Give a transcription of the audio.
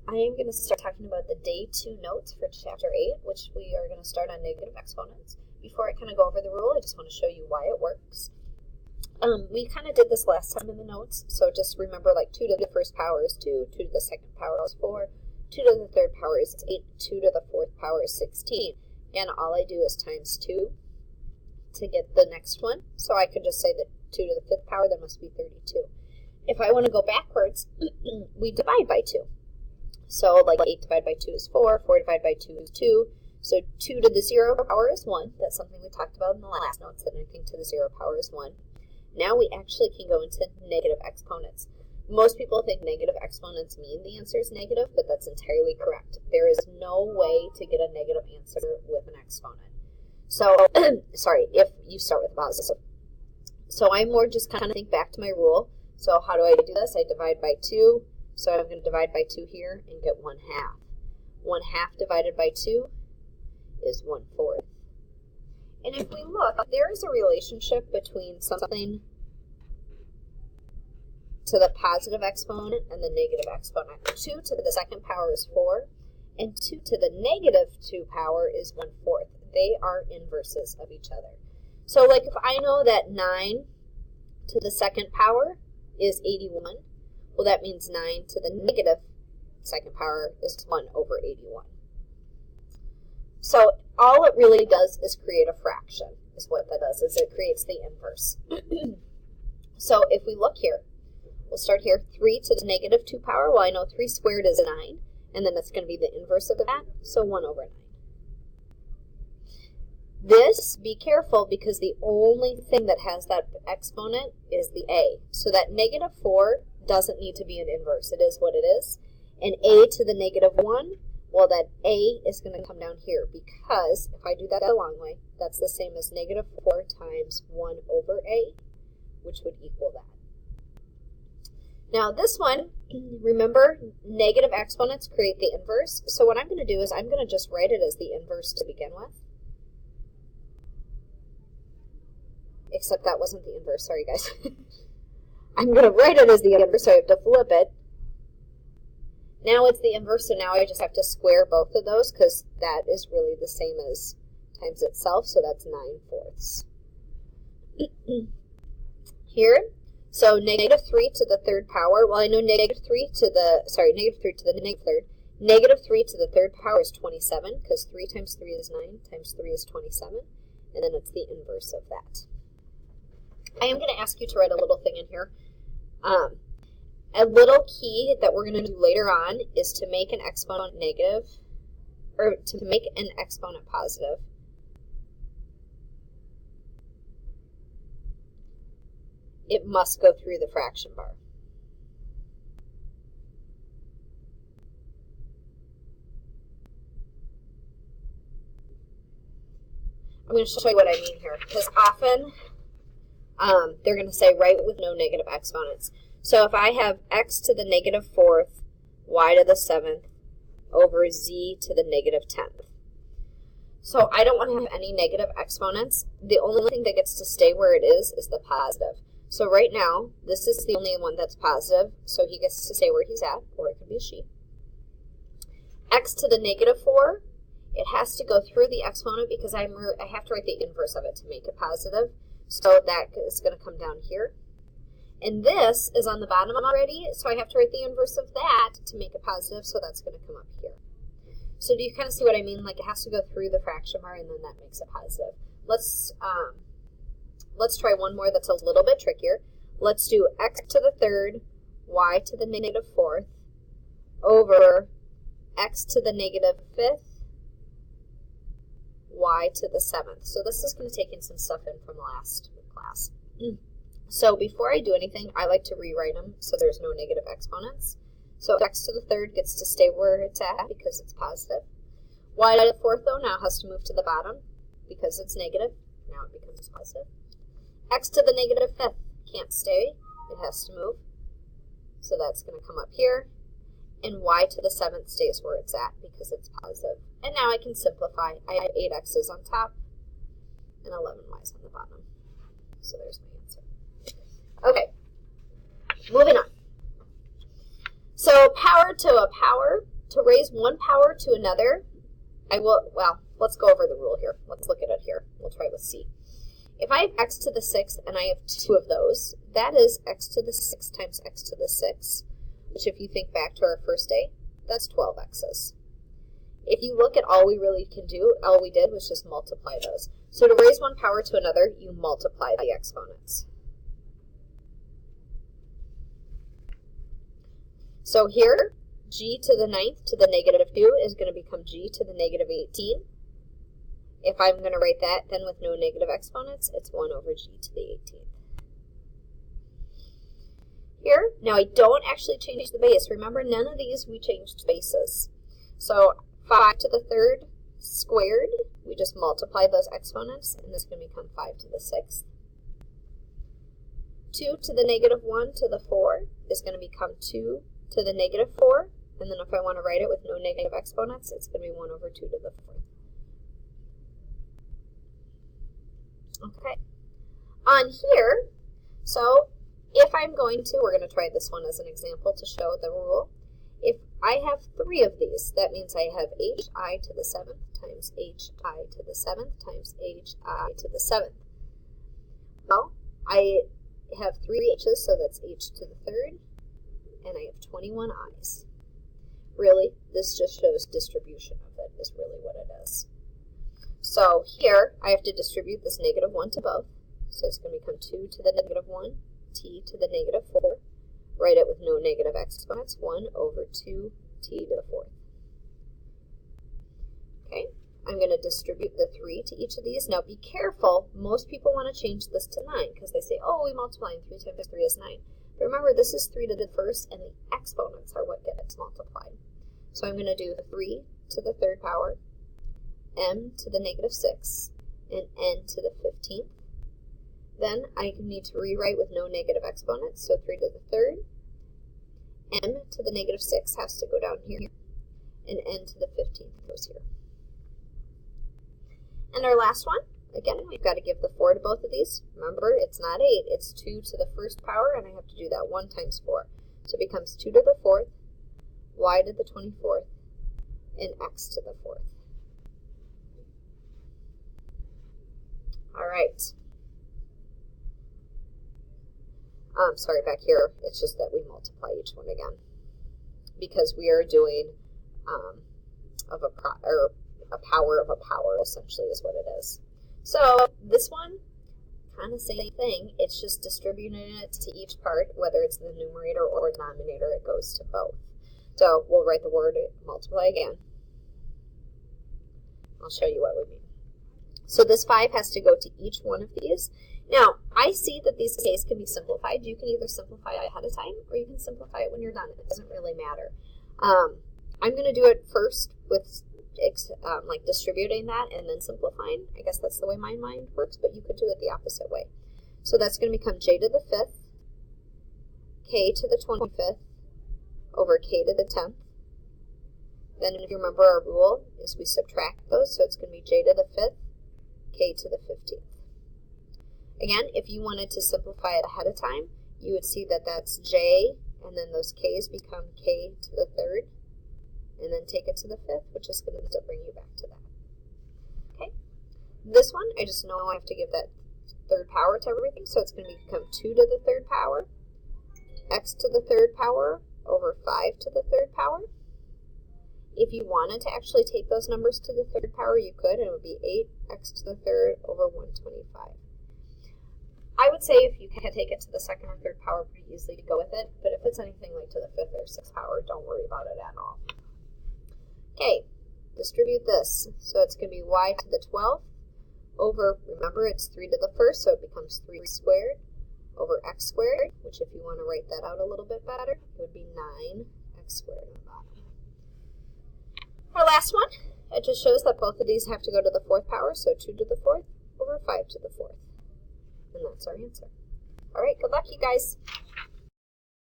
I am going to start talking about the day 2 notes for chapter 8, which we are going to start on negative exponents. Before I kind of go over the rule, I just want to show you why it works. We kind of did this last time in the notes, so just remember like 2 to the first power is 2, 2 to the second power is 4, 2 to the third power is 8, 2 to the fourth power is 16. And all I do is times 2 to get the next one. So I could just say that 2 to the fifth power, that must be 32. If I want to go backwards, we divide by 2. So like 8 divided by 2 is 4, 4 divided by 2 is 2. So 2 to the 0 power is 1. That's something we talked about in the last notes, that anything to the 0 power is 1. Now we actually can go into negative exponents. Most people think negative exponents mean the answer is negative, but that's entirely correct. There is no way to get a negative answer with an exponent. So, sorry, if you start with a positive. So I more just kind of think back to my rule. So how do I do this? I divide by 2. So I'm going to divide by 2 here and get 1/2. 1/2 divided by 2 is 1/4. And if we look, there is a relationship between something to the positive exponent and the negative exponent. 2 to the second power is 4, and 2 to the negative 2 power is 1/4. They are inverses of each other. So like if I know that 9 to the second power is 81, well that means 9 to the negative second power is 1 over 81. So all it really does is create a fraction, is what that does, is it creates the inverse. So if we look here, we'll start here, 3 to the negative 2 power. Well, I know 3 squared is 9, and then that's going to be the inverse of that, so 1 over 9. This, be careful, because the only thing that has that exponent is the a. So that negative 4 doesn't need to be an inverse. It is what it is. And a to the negative 1, well, that a is going to come down here, because if I do that the long way, that's the same as negative 4 times 1 over a, which would equal that. Now this one, remember, negative exponents create the inverse. So what I'm going to do is I'm going to just write it as the inverse to begin with. Except that wasn't the inverse, sorry guys. I'm going to write it as the inverse, so I have to flip it. Now it's the inverse, so now I just have to square both of those, because that is really the same as times itself, so that's 9/4. Here, so negative 3 to the third power, well I know negative 3 to the negative 3 to the negative third. Negative 3 to the third power is 27, because 3 times 3 is 9, times 3 is 27, and then it's the inverse of that. I am going to ask you to write a little thing in here. A little key that we're going to do later on is to make an exponent negative, or to make an exponent positive. It must go through the fraction bar. I'm going to show you what I mean here, because often they're going to say write with no negative exponents. So if I have x to the negative 4th, y to the 7th, over z to the negative 10th. So I don't want to have any negative exponents. The only thing that gets to stay where it is the positive. So right now, this is the only one that's positive, so he gets to stay where he's at, or it could be a she. X to the negative 4, it has to go through the exponent because I have to write the inverse of it to make it positive. So that is going to come down here. And this is on the bottom already, so I have to write the inverse of that to make it positive, so that's going to come up here. So do you kind of see what I mean? Like it has to go through the fraction bar, and then that makes it positive. Let's try one more that's a little bit trickier. Let's do x to the third, y to the negative 4th, over x to the negative 5th, y to the 7th. So this is going to take in some stuff in from last class. So before I do anything, I like to rewrite them so there's no negative exponents. So x to the third gets to stay where it's at because it's positive. Y to the 4th, though, now has to move to the bottom because it's negative. Now it becomes positive. X to the negative 5th can't stay. It has to move. So that's going to come up here. And y to the 7th stays where it's at because it's positive. And now I can simplify. I have 8 x's on top and 11 y's on the bottom. So there's my answer. Okay, moving on. So power to a power, to raise one power to another, let's go over the rule here. Let's look at it here. We'll try with C. If I have x to the 6th and I have 2 of those, that is x to the 6 times x to the 6, which if you think back to our first day, that's 12 x's. If you look at all we did was just multiply those. So to raise one power to another, you multiply the exponents. So here, g to the 9th to the negative 2 is going to become g to the negative 18. If I'm going to write that then with no negative exponents, it's 1 over g to the 18th. Here, now I don't actually change the base. Remember, none of these we changed bases. So 5 to the 3rd squared, we just multiply those exponents, and this is going to become 5 to the 6th. 2 to the negative 1 to the 4 is going to become 2 to the negative 4, and then if I want to write it with no negative exponents, it's going to be 1 over 2 to the 4th. Okay. On here, so if I'm going to, we're going to try this one as an example to show the rule. If I have 3 of these, that means I have hi to the 7th times hi to the 7th times hi to the 7th. Well, I have 3 h's, so that's h to the 3rd, and I have 21 i's. Really, this just shows distribution of it, is really what it is. So here, I have to distribute this negative 1 to both. So it's going to become 2 to the negative 1, t to the negative 4. Write it with no negative exponents, 1 over 2 t to the 4th. Okay, I'm going to distribute the 3 to each of these. Now be careful, most people want to change this to 9 because they say, oh, we multiplying 3 times 3 is 9. But remember, this is 3 to the 1st, and the exponents are what gets multiplied. So I'm going to do 3 to the 3rd power, m to the negative 6, and n to the 15th. Then I need to rewrite with no negative exponents, so 3 to the 3rd. M to the negative 6 has to go down here, and n to the 15th goes here. And our last one, again, we've got to give the 4 to both of these. Remember, it's not 8, it's 2 to the 1st power, and I have to do that 1 times 4. So it becomes 2 to the 4th, y to the 24th, and x to the 4th. All right. Sorry, back here, it's just that we multiply each one again because we are doing a power of a power, essentially, is what it is. So this one, kind of same thing. It's just distributing it to each part, whether it's the numerator or denominator, it goes to both. So we'll write the word multiply again. I'll show you what we mean. So this 5 has to go to each one of these. Now, I see that these cases can be simplified. You can either simplify it ahead of time or you can simplify it when you're done. It doesn't really matter. I'm going to do it first with like distributing that and then simplifying. I guess that's the way my mind works, but you could do it the opposite way. So that's going to become j to the 5th, k to the 25th, over k to the 10th. Then if you remember our rule is we subtract those, so it's going to be j to the 5th, k to the 15th. Again, if you wanted to simplify it ahead of time, you would see that that's j, and then those k's become k to the 3rd, and then take it to the 5th, which is going to bring you back to that. Okay, this one, I just know I have to give that 3rd power to everything, so it's going to become 2 to the 3rd power, x to the 3rd power, over 5 to the 3rd power. If you wanted to actually take those numbers to the 3rd power, you could, and it would be 8x to the 3rd over 125. I would say if you can take it to the 2nd or 3rd power pretty easily to go with it, but if it's anything like to the 5th or 6th power, don't worry about it at all. Okay, distribute this. So it's going to be y to the 12th over, remember it's 3 to the 1st, so it becomes 3 squared over x squared, which if you want to write that out a little bit better, it would be 9x squared on the bottom. Our last one, it just shows that both of these have to go to the 4th power, so 2 to the 4th over 5 to the 4th. And that's our answer. All right, good luck, you guys.